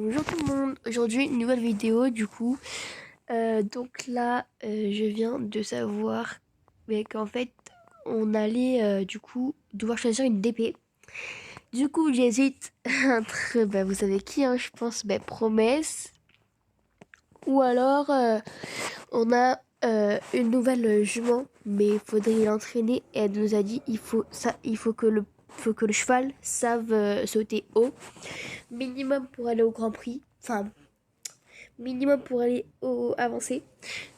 Bonjour tout le monde, aujourd'hui une nouvelle vidéo du coup. Donc là je viens de savoir qu'en fait on allait du coup devoir choisir une DP. Du coup j'hésite entre, vous savez qui hein, je pense, Promesse. Ou alors on a une nouvelle jument, mais il faudrait l'entraîner et elle nous a dit il faut que le cheval sache sauter haut. Minimum pour aller au Grand Prix. Enfin, minimum pour aller au avancé.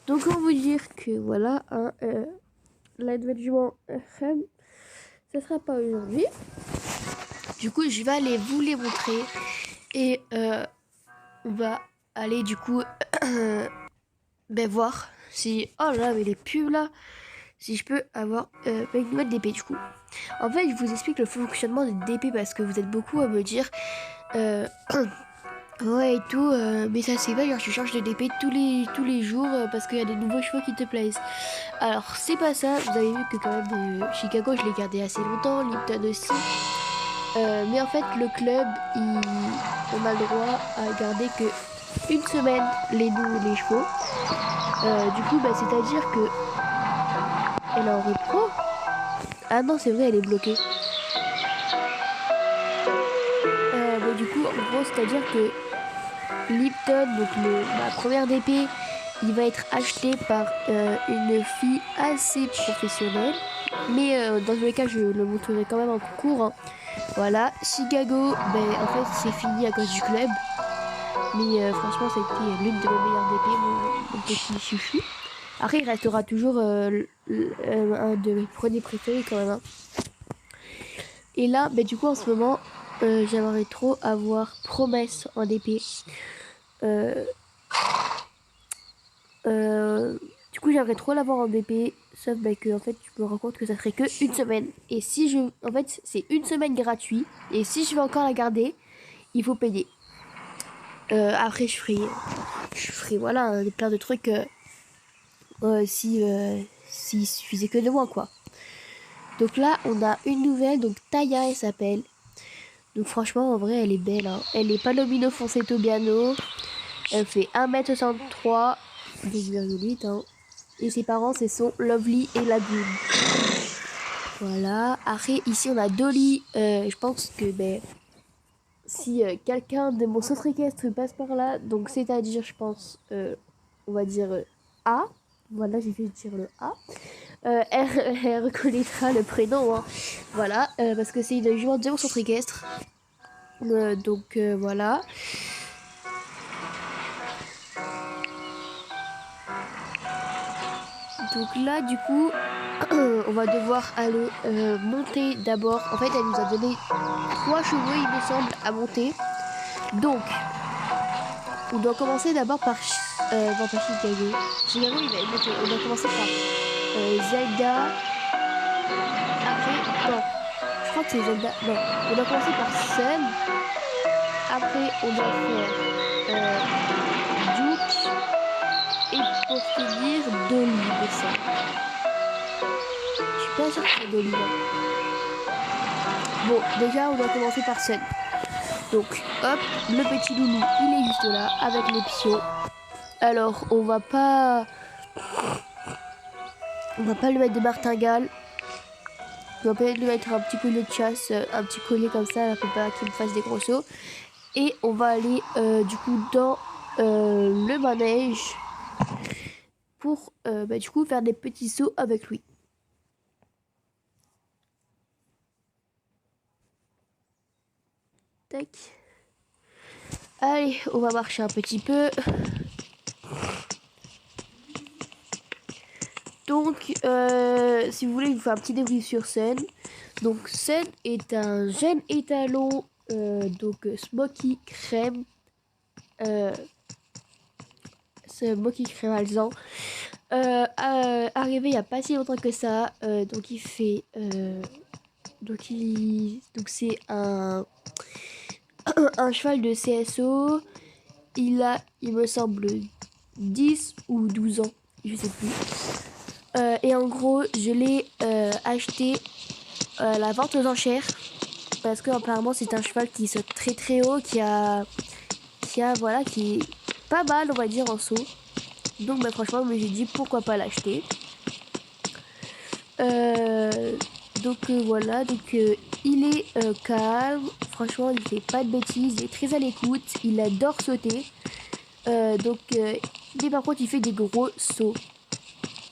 Donc on va vous dire que voilà, hein, la nouvelle jument, ça sera pas aujourd'hui. Du coup, je vais aller vous les montrer. Et on va aller du coup voir si... Oh là là, mais les pubs là, si je peux avoir une nouvelle DP du coup. En fait, je vous explique le fonctionnement des DP parce que vous êtes beaucoup à me dire... Ouais et tout, mais ça c'est vrai, genre tu changes de DP tous les jours parce qu'il y a des nouveaux chevaux qui te plaisent. Alors c'est pas ça, vous avez vu que quand même Chicago je l'ai gardé assez longtemps, Lipton aussi. Mais en fait le club, on a le droit à garder que une semaine les chevaux. Du coup c'est-à-dire que elle est en repro. Ah non c'est vrai elle est bloquée. Du coup en gros c'est-à-dire que Lipton, donc ma première DP, il va être acheté par une fille assez professionnelle. Mais dans tous les cas, je le montrerai quand même en concours. Hein. Voilà, Chicago, en fait, c'est fini à cause du club. Mais franchement, ça a été l'une de mes meilleures DP, mon petit chouchou. Après, il restera toujours un de mes premiers préférés quand même. Hein. Et là, du coup, en ce moment, j'aimerais trop avoir Promesse en DP. Du coup, j'aimerais trop l'avoir en DP, sauf que en fait, je me rends compte que ça serait que une semaine. Et si je, en fait, c'est une semaine gratuit. Et si je veux encore la garder, il faut payer. Après, je ferai voilà, plein de trucs. S'il suffisait que de moi, quoi. Donc là, on a une nouvelle, donc Taya, elle s'appelle. Donc franchement, en vrai, elle est belle. Hein. Elle est Palomino Foncé Tobiano. Elle fait 1m63, 2,8 hein. Et ses parents, c'est son Lovely et Lagoon. Voilà. Après, ici, on a Dolly. Je pense que, si quelqu'un de mon centre équestre passe par là, donc c'est-à-dire, je pense, on va dire A. Voilà, j'ai fait dire le A. Elle reconnaîtra le prénom. Hein. Voilà, parce que c'est une jument de mon centre équestre. Donc, voilà. Donc là, du coup, on va devoir aller monter d'abord. En fait, elle nous a donné 3 chevaux, il me semble, à monter. Donc, on doit commencer d'abord par Chicago. Chicago, il va être monté. On doit commencer par Zelda. Après, non, je crois que c'est Zelda. Non, on doit commencer par Sun. Après, on doit faire Duke. Et pour finir, Dolly de ça. Je suis pas sûre que c'est Dolly. Bon, déjà, on doit commencer par Sun. Donc, hop, le petit loulou, il est juste là, avec les pions. Alors, on va pas lui mettre de martingale. On va peut-être lui mettre un petit collier de chasse, un petit collier comme ça, pour pas qu'il me fasse des gros sauts. Et on va aller, du coup, dans le manège pour, du coup, faire des petits sauts avec lui. Tac. Allez, on va marcher un petit peu. Donc, si vous voulez, je vous fais un petit débrief sur Sun. Donc, Sun est un jeune étalon, donc Smoky Crème. Smoky Crème alezan. Arrivé il n'y a pas si longtemps que ça. Donc, il fait. Donc, c'est un cheval de CSO. Il a, il me semble, 10 ou 12 ans. Je sais plus. Et en gros, je l'ai acheté à la vente aux enchères parce que apparemment c'est un cheval qui saute très très haut, qui a tient, voilà, qui est pas mal, on va dire, en saut. Donc bah, franchement, j'ai dit pourquoi pas l'acheter. Voilà, il est calme, franchement il fait pas de bêtises, il est très à l'écoute, il adore sauter. Mais par contre il fait des gros sauts.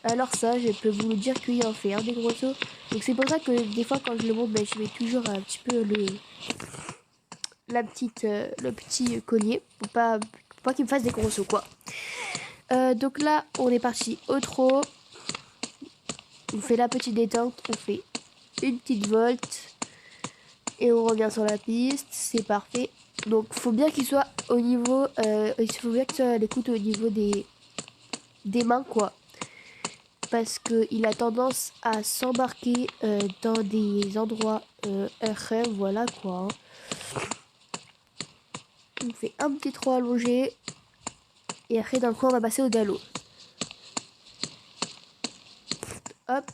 Alors ça, je peux vous le dire qu'il en fait des gros sauts. Donc c'est pour ça que des fois quand je le monte, je mets toujours un petit peu le petit collier pour pas qu'il me fasse des gros sauts quoi. Donc là, on est parti au trot. On fait la petite détente, on fait une petite volte et on revient sur la piste, c'est parfait. Donc faut bien qu'il soit au niveau, il faut bien qu'il soit à l'écoute au niveau des mains quoi, parce que il a tendance à s'embarquer dans des endroits RM, voilà quoi. On fait un petit trot allongé et après d'un coup on va passer au galop. Hop.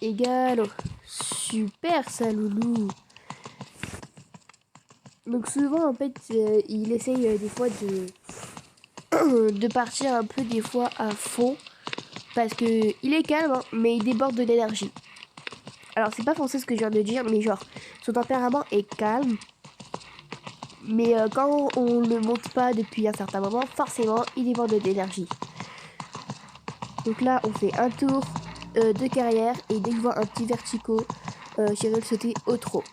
Et galop. Super ça loulou. Donc souvent en fait il essaye des fois de partir un peu des fois à fond parce que il est calme hein, mais il déborde de l'énergie. Alors c'est pas forcément ce que je viens de dire mais genre son tempérament est calme mais quand on le monte pas depuis un certain moment forcément il déborde de l'énergie. Donc là on fait un tour de carrière et dès que je vois un petit vertico j'irai le sauter au trot.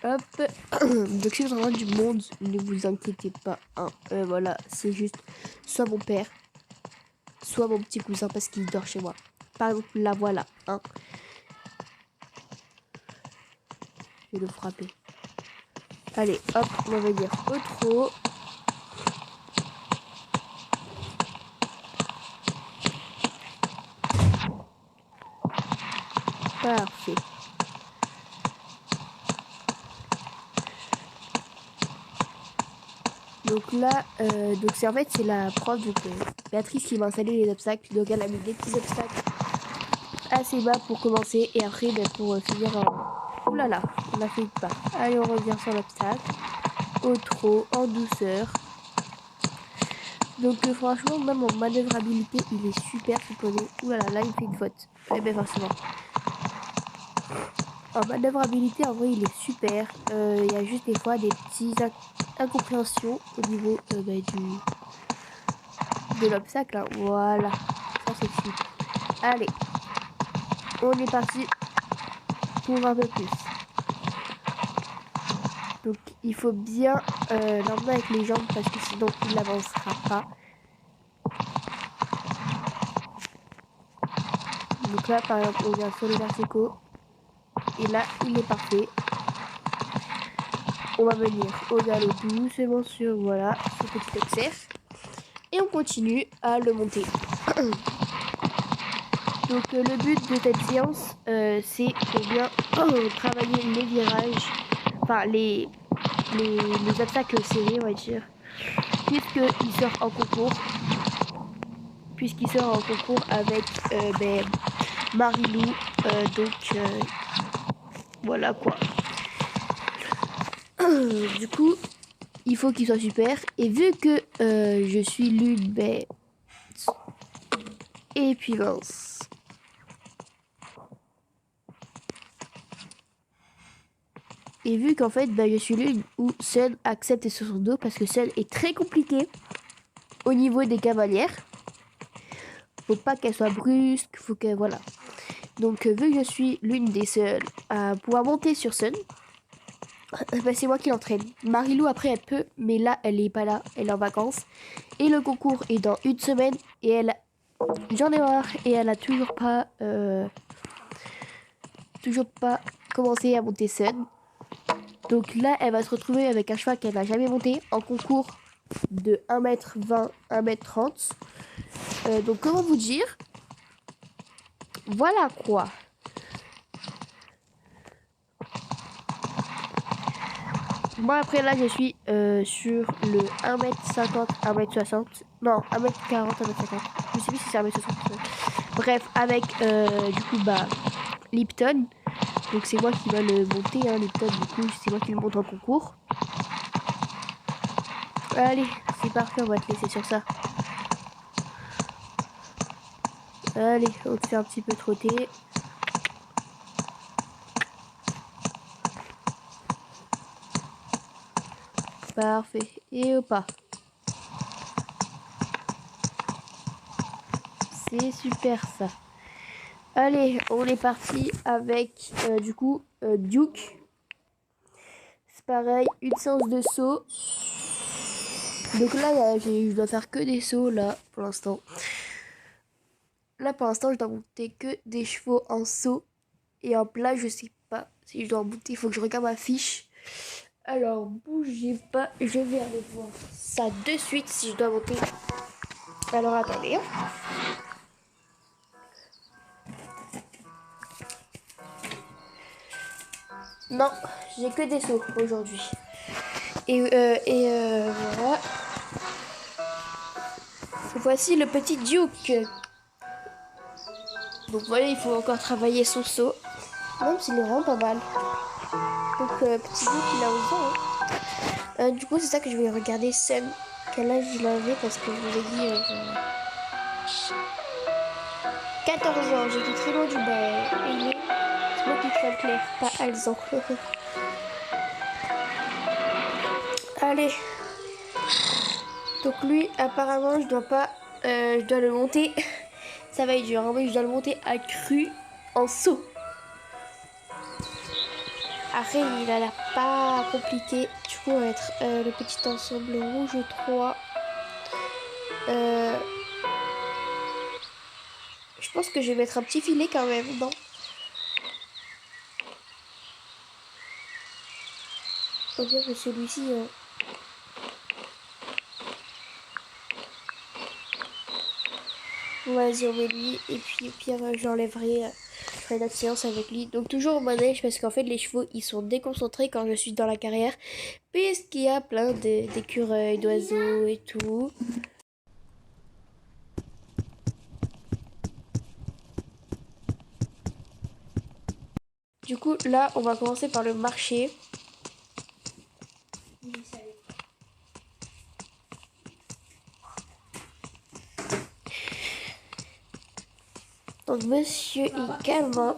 Hop. Donc si vous en avez du monde, ne vous inquiétez pas. Hein. Voilà, c'est juste soit mon père, soit mon petit cousin parce qu'il dort chez moi. Par exemple, là voilà. Hein. Je vais le frapper. Allez, hop, on va dire au trot. Parfait. Donc là, c'est en fait c'est la prof donc Béatrice qui m'a installé les obstacles. Donc elle a mis des petits obstacles assez bas pour commencer et après pour finir en... Ouh là là, on a fait une part. Allez, on revient sur l'obstacle. Au trot, en douceur. Donc franchement, même en manœuvrabilité, il est super ce poney. Ouh là là, là il fait une faute. Eh bien forcément. En manœuvrabilité, en vrai, il est super. Il y a juste des fois des petites incompréhensions au niveau de l'obstacle. Hein. Voilà, ça c'est super. Allez, on est parti pour un peu plus. Donc il faut bien l'emmener avec les jambes parce que sinon il n'avancera pas. Donc là, par exemple, on vient sur les verticaux. Et là, il est parfait. On va venir au galop doucement sur, voilà, ce petit exercice. Et on continue à le monter. Donc le but de cette séance, c'est pour bien travailler les virages, enfin les obstacles serrés, on va dire, puisqu'il sort en concours. Puisqu'il sort en concours avec Marilou, voilà quoi. Du coup, il faut qu'il soit super. Et vu que je suis l'une, et puis mince. Et vu qu'en fait, je suis l'une où Sun accepte sur son dos parce que Sun est très compliqué au niveau des cavalières. Faut pas qu'elle soit brusque, faut que voilà. Donc vu que je suis l'une des seules à pouvoir monter sur Sun, c'est moi qui l'entraîne. Marilou après elle peut, mais là elle est pas là, elle est en vacances. Et le concours est dans une semaine et j'en ai marre et elle a toujours pas commencé à monter Sun. Donc là elle va se retrouver avec un cheval qu'elle n'a jamais monté en concours de 1m20, 1m30. Donc comment vous dire? Voilà quoi. Moi après là je suis sur le 1m50, 1m60. Non, 1m40, 1m50. Je sais plus si c'est 1m60. Bref, avec du coup bah Lipton. Donc c'est moi qui va le monter, hein, Lipton, du coup c'est moi qui le monte en concours. Allez, c'est parfait, on va te laisser sur ça. Allez, on te fait un petit peu trotter. Parfait. Et hop. C'est super ça. Allez, on est parti avec du coup Duke. C'est pareil, une séance de saut. Donc là, je dois faire que des sauts là pour l'instant. Là pour l'instant, je dois monter que des chevaux en saut. Et en plat, je sais pas si je dois monter. Il faut que je regarde ma fiche. Alors, bougez pas. Je vais aller voir ça de suite si je dois monter. Alors, attendez. Non, j'ai que des sauts aujourd'hui. Voilà. Voici le petit Duke. Donc voilà, il faut encore travailler son saut. Même s'il est vraiment pas mal. Donc petit Duke, il a 11 ans. Hein. Du coup, c'est ça que je vais regarder Sam. Quel âge il avait parce que je vous ai dit 14 ans. J'étais très loin du bas. Et c'est moi qui crée clair, pas Alzan. Allez. Donc lui, apparemment, je dois pas... je dois le monter. Ça va être dur. Hein. Oui, je dois le monter à cru en saut. Après, il a l'air pas compliqué. Du coup, on va mettre le petit ensemble rouge 3. Je pense que je vais mettre un petit filet quand même, non? Faut dire que celui-ci... Vas-y, on met lui. Et puis, au pire, j'enlèverai... je ferai notre séance avec lui. Donc, toujours au manège, parce qu'en fait, les chevaux, ils sont déconcentrés quand je suis dans la carrière. Puisqu'il y a plein d'écureuils, d'oiseaux et tout. Du coup, là, on va commencer par le marché. Donc, monsieur est calme.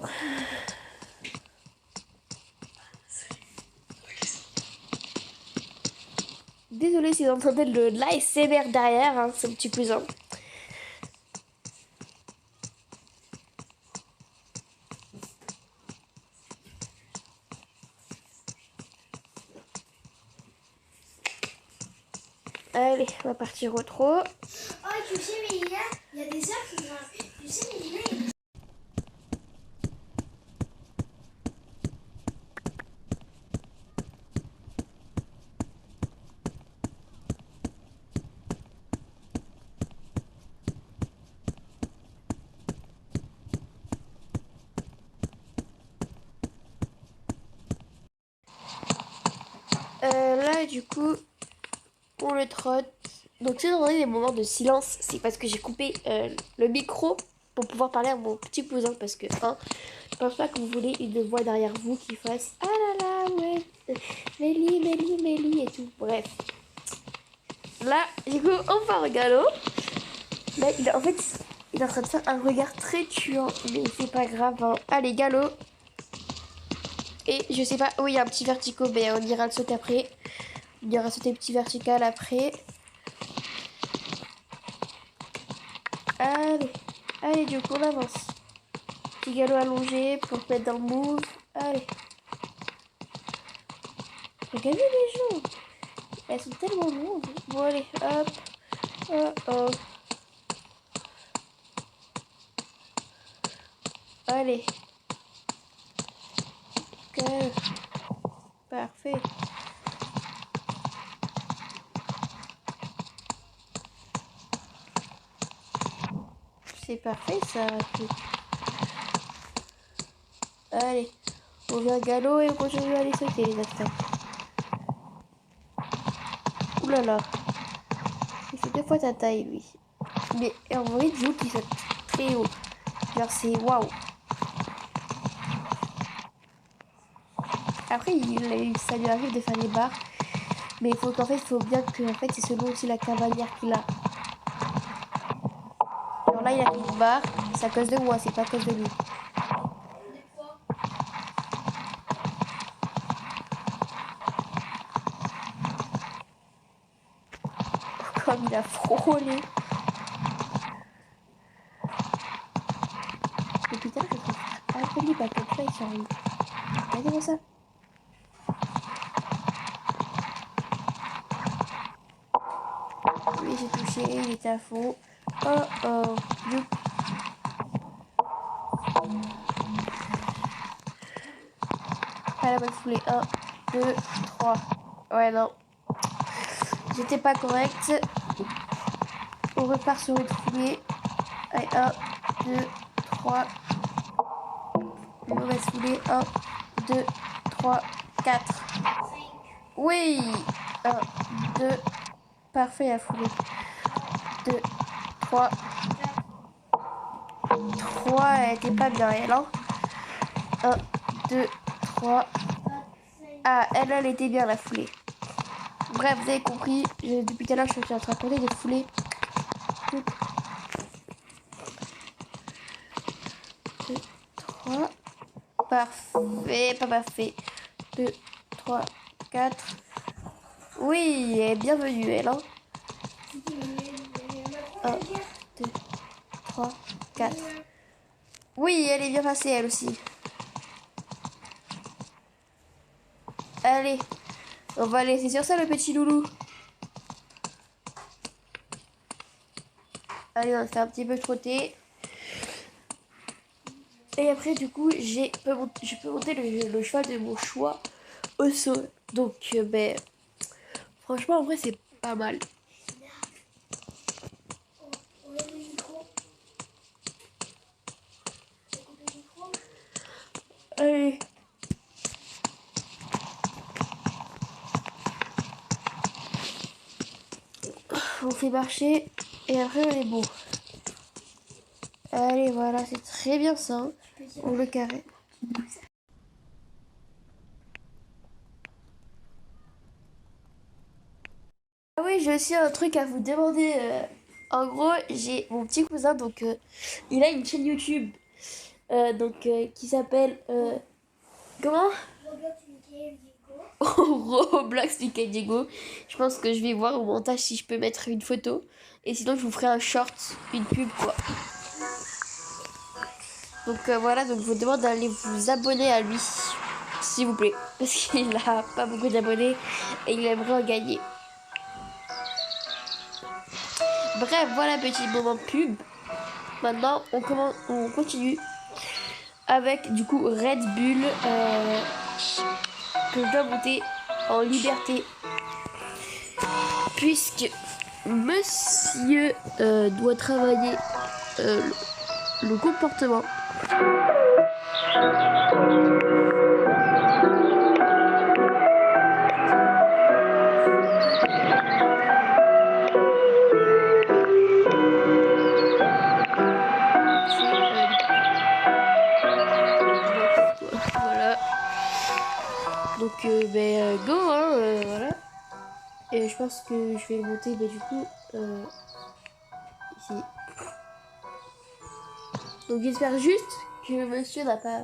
Désolée si vous entendez de l'ASMR derrière, hein, c'est un petit cousin. Allez, on va partir au trot. Oh, tu sais, mais il y a des heures qui vont. Tu sais, mais il y a des... Là, du coup, on le trotte. Donc, si vous entendez des moments de silence, c'est parce que j'ai coupé le micro pour pouvoir parler à mon petit cousin. Parce que, hein, je pense pas que vous voulez une voix derrière vous qui fasse ah là là, ouais, Mélie, Mélie, Mélie et tout. Bref. Là, du coup, on part au galop. Là, en fait, il est en train de faire un regard très tuant. Mais c'est pas grave. Hein. Allez, galop. Et je sais pas, oui, il y a un petit vertical, mais on ira le sauter après. On ira sauter le petit vertical après. Allez, allez, du coup, on avance. Petit galop allongé pour se mettre dans le move. Allez. Regardez les jambes. Elles sont tellement longues. Bon, allez, hop. Oh, oh. Allez. Ok. Parfait. C'est parfait ça. Allez, on vient galop et on continue à aller sauter les attaques. là là. Il fait 2 fois ta taille, lui. Mais en vrai, Joe qui saute très haut. Genre, c'est waouh. Après, ça lui arrive de faire des barres. Mais il faut qu'en fait, il faut bien que en fait, c'est selon aussi la cavalière qu'il a. Alors là, il a fait une barre. C'est à cause de moi, c'est pas à cause de lui. Comme il a frôlé. Depuis tout à l'heure, je trouve un peu libre à comme ça, il s'arrive. Regardez-moi ça. Oui, j'ai touché, il était à fond. Oh oh, youp. À la bonne foulée. 1, 2, 3. Ouais, non. J'étais pas correct. On repart sur une foulée. Allez, 1, 2, 3. Une mauvaise foulée. 1, 2, 3, 4. Oui. 1, 2. Parfait la foulée. 2, 3. 3, elle était pas bien, elle, hein. 1, 2, 3. Ah, elle était bien la foulée. Bref, vous avez compris. Depuis tout à l'heure, je suis en train de parler des foulées. 2, 3. Parfait, pas parfait. 2, 3, 4. Oui, elle est bienvenue, elle, hein. 1, 2, 3, 4. Oui, elle est bien passée, elle aussi. Allez, on va laisser sur ça, le petit loulou. Allez, on va faire un petit peu trotter. Et après, du coup, je peux monter le cheval de mon choix au saut. Donc, ben, franchement, en vrai, c'est pas mal. Allez. On fait marcher et après, on est bon. Allez, voilà, c'est très bien ça. Hein. On le carré. Ah oui, j'ai aussi un truc à vous demander. En gros, j'ai mon petit cousin, donc il a une chaîne YouTube qui s'appelle comment? Roblox Mickey Diego. Je pense que je vais voir au montage si je peux mettre une photo. Et sinon, je vous ferai un short, une pub quoi. Donc voilà, donc je vous demande d'aller vous abonner à lui, s'il vous plaît. Parce qu'il a pas beaucoup d'abonnés et il aimerait en gagner. Bref, voilà, petit moment pub. Maintenant, on continue avec du coup Red Bull que je dois monter en liberté. Puisque monsieur doit travailler le comportement. Voilà. Donc go hein, voilà. Et je pense que je vais le monter du coup ici. Donc j'espère juste que monsieur n'a pas.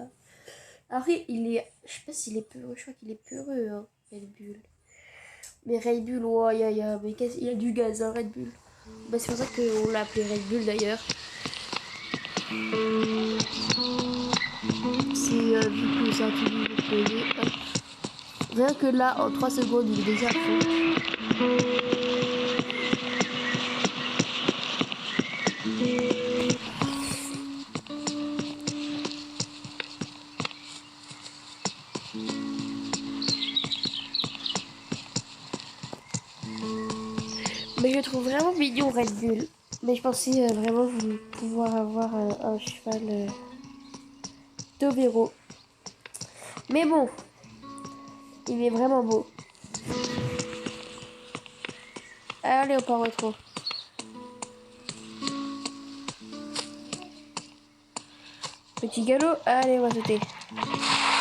Après je sais pas s'il est peureux, je crois qu'il est peureux hein, Red Bull. Mais Red Bull, oh, il y a du gaz hein, Red Bull. Bah, c'est pour ça qu'on l'a appelé Red Bull d'ailleurs. C'est vu que c'est un truc de play, hop. Rien que là, en 3 secondes, il est déjà à fond. Mais je trouve vraiment mignon Red Bull. Mais je pensais vraiment pouvoir avoir un cheval Tobero. Mais bon, il est vraiment beau. Allez, on part au trot. Petit galop, allez, on va sauter.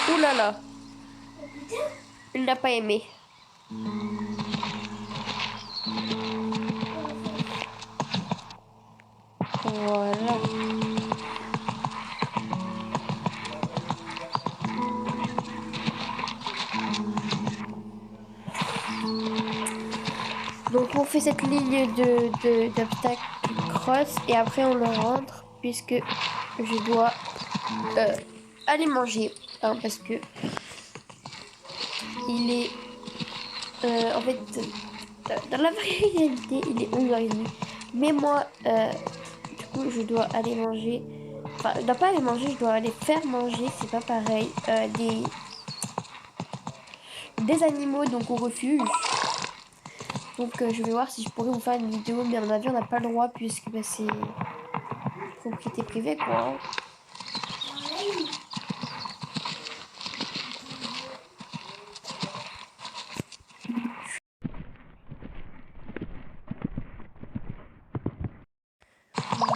Ouh là là, Oh putain. il n'a pas aimé. Voilà. Donc on fait cette ligne d'obstacle cross et après on le rentre puisque je dois aller manger hein, parce que il est en fait dans la vraie réalité il est 11h30 mais moi du coup je dois aller manger, enfin je dois pas aller manger, je dois aller faire manger, c'est pas pareil, des animaux donc au refuge. Donc je vais voir si je pourrais vous faire une vidéo, mais à mon avis on n'a pas le droit puisque bah, c'est propriété privée quoi. Hein.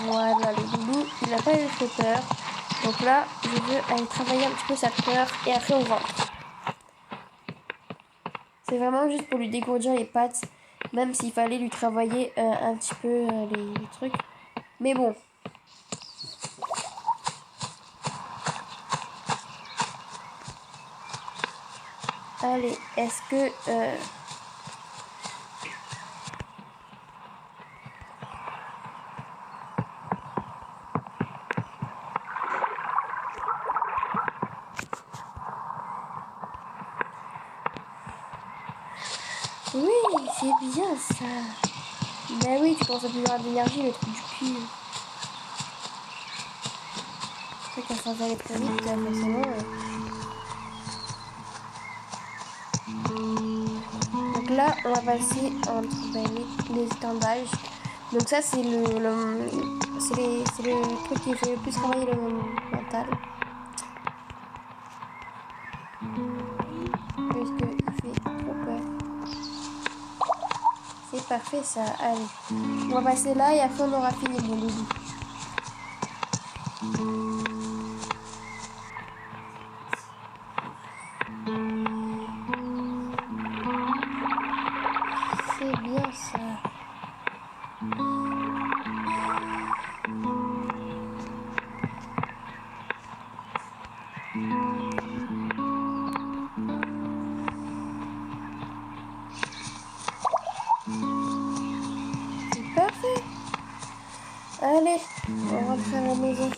Voilà, le doudou, il n'a pas eu très peur. Donc là, je veux aller travailler un petit peu sa peur et après on rentre. C'est vraiment juste pour lui dégourdir les pattes, même s'il fallait lui travailler un petit peu les trucs. Mais bon. Allez, est-ce que... Oui, c'est bien ça. Ben oui, tu commences à plus avoir d'énergie, le truc du cul. C'est vrai qu'à ça aller très vite, forcément. Donc là, on va passer entre les étendages. Donc ça, c'est c'est le truc qui fait le plus travailler le mental. Parce qu'il fait trop peur. C'est parfait ça, allez. On va passer là et après on aura fini mon loulou. C'est bien ça. C'est parfait. Allez, on rentre à la maison.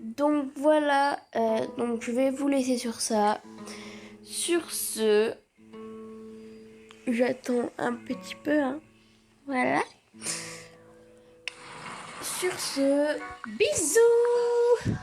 Donc voilà, donc je vais vous laisser sur ça. Sur ce, j'attends un petit peu, hein. Voilà. Sur ce, bisous!